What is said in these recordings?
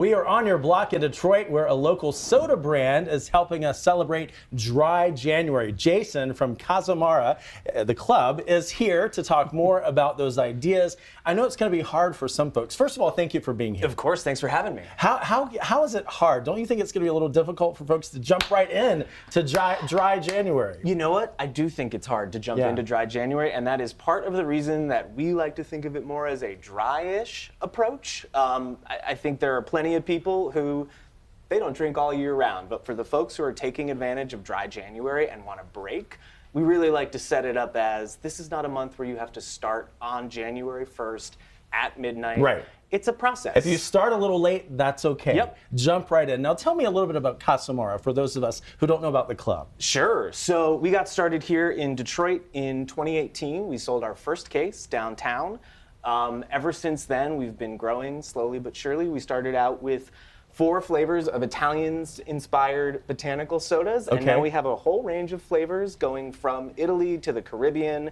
We are on your block in Detroit, where a local soda brand is helping us celebrate Dry January. Jason from Casamara, the club, is here to talk more about those ideas. I know it's going to be hard for some folks. First of all, thank you for being here. Of course, thanks for having me. How is it hard? Don't you think it's going to be a little difficult for folks to jump right in to Dry January? You know what? I do think it's hard to jump into Dry January, and that is part of the reason that we like to think of it more as a dry-ish approach. I think there are plenty of people who they don't drink all year round, but for the folks who are taking advantage of Dry January and want to break, we really like to set it up as this is not a month where you have to start on January 1st at midnight. Right. It's a process. If you start a little late, that's okay. Yep. Jump right in. Now tell me a little bit about Casamara for those of us who don't know about the club. Sure. So we got started here in Detroit in 2018. We sold our first case downtown. Ever since then, we've been growing slowly but surely. We started out with 4 flavors of Italian-inspired botanical sodas, and now we have a whole range of flavors going from Italy to the Caribbean,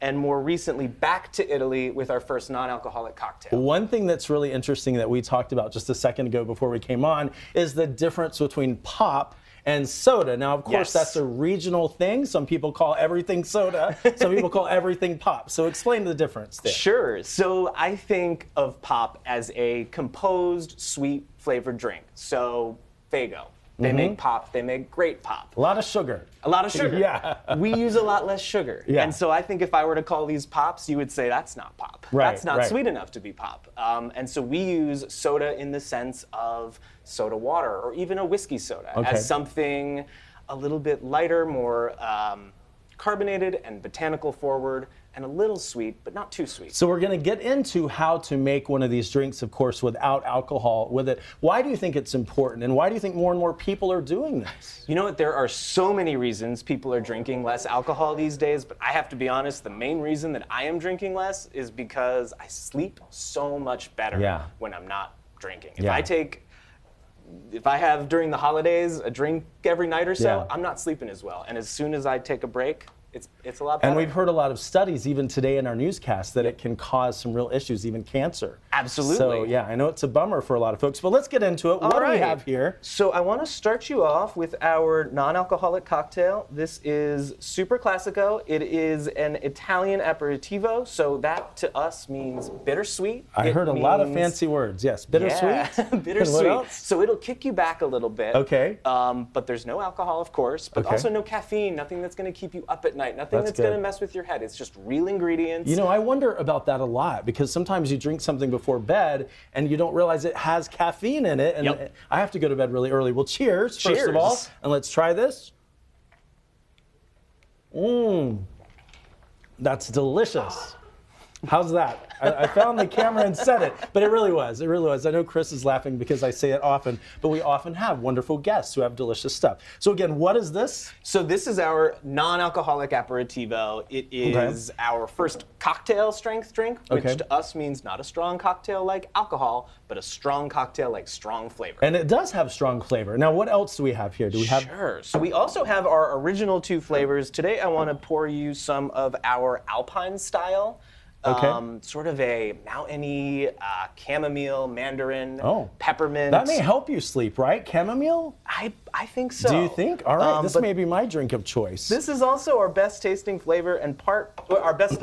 and more recently back to Italy with our first non-alcoholic cocktail. One thing that's really interesting that we talked about just a second ago before we came on is the difference between pop and soda. Now, of course, that's a regional thing. Some people call everything soda. Some people call everything pop. So explain the difference there. Sure. So I think of pop as a composed, sweet flavored drink. So Faygo. They make pop. They make great pop. A lot of sugar. A lot of sugar. Yeah. We use a lot less sugar. Yeah. And so I think if I were to call these pops, you would say that's not pop. Right, That's not sweet enough to be pop. And so we use soda in the sense of soda water or even a whiskey soda as something a little bit lighter, more carbonated and botanical forward, and a little sweet, but not too sweet. So we're going to get into how to make one of these drinks, of course, without alcohol with it. Why do you think it's important, and why do you think more and more people are doing this? You know what? There are so many reasons people are drinking less alcohol these days, but I have to be honest, the main reason that I am drinking less is because I sleep so much better when I'm not drinking. If I have during the holidays a drink every night or so, I'm not sleeping as well. And as soon as I take a break, it's a lot better. And we've heard a lot of studies, even today in our newscast, that it can cause some real issues, even cancer. Absolutely. So yeah, I know it's a bummer for a lot of folks, but let's get into it. What do we have here? So I want to start you off with our non-alcoholic cocktail. This is Super Classico. It is an Italian aperitivo, so that to us means bittersweet. I heard a lot of fancy words. Yes, bittersweet. Yeah, bittersweet. So it'll kick you back a little bit. Okay. But there's no alcohol, of course, but also no caffeine, nothing that's going to keep you up at night, nothing that's going to mess with your head. It's just real ingredients. You know, I wonder about that a lot because sometimes you drink something before bed and you don't realize it has caffeine in it. And I have to go to bed really early. Well, cheers, first of all. And let's try this. That's delicious. How's that? I found the camera and said it, but it really was. It really was. I know Chris is laughing because I say it often, but we often have wonderful guests who have delicious stuff. So again, what is this? So this is our non-alcoholic aperitivo. It is our first cocktail strength drink, which to us means not a strong cocktail like alcohol, but a strong cocktail like strong flavor. And it does have strong flavor. Now, what else do we have here? Do we have? Sure. So we also have our original 2 flavors. Today, I want to pour you some of our Alpine style. Sort of a mountainy, chamomile, mandarin, peppermint. That may help you sleep, right? Chamomile? I think so. Do you think? All right, this may be my drink of choice. This is also our best tasting flavor and our best,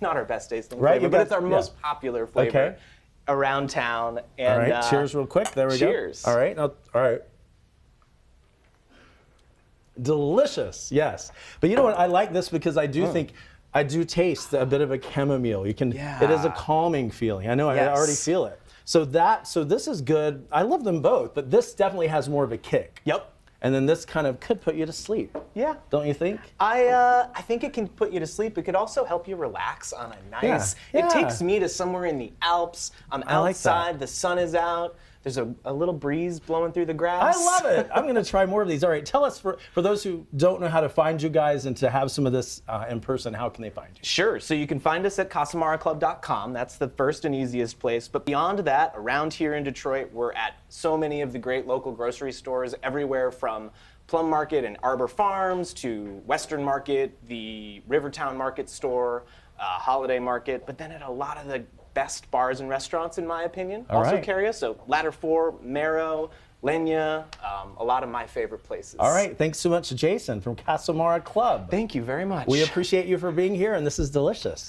not our best tasting flavor, but it's our most popular flavor around town. And, all right, cheers real quick. There we go. Cheers. All right, all right. Delicious, yes. But you know what? I like this because I do think I do taste a bit of a chamomile. You can. It is a calming feeling. I know. I already feel it. So this is good. I love them both, but this definitely has more of a kick. Yep. And then this kind of could put you to sleep. Yeah. Don't you think? I think it can put you to sleep. It could also help you relax on a nice. It takes me to somewhere in the Alps. I'm outside. The sun is out. There's a little breeze blowing through the grass. I love it. I'm going to try more of these. All right, tell us, for those who don't know how to find you guys and to have some of this in person, how can they find you? Sure. So you can find us at CasamaraClub.com. That's the first and easiest place. But beyond that, around here in Detroit, we're at so many of the great local grocery stores everywhere from Plum Market and Arbor Farms to Western Market, the Rivertown Market Store, Holiday Market, but then at a lot of the best bars and restaurants, in my opinion, All also right. carry us. So Ladder 4, Marrow, Lenya, a lot of my favorite places. All right, thanks so much, Jason from Casamara Club. Thank you very much. We appreciate you for being here, and this is delicious.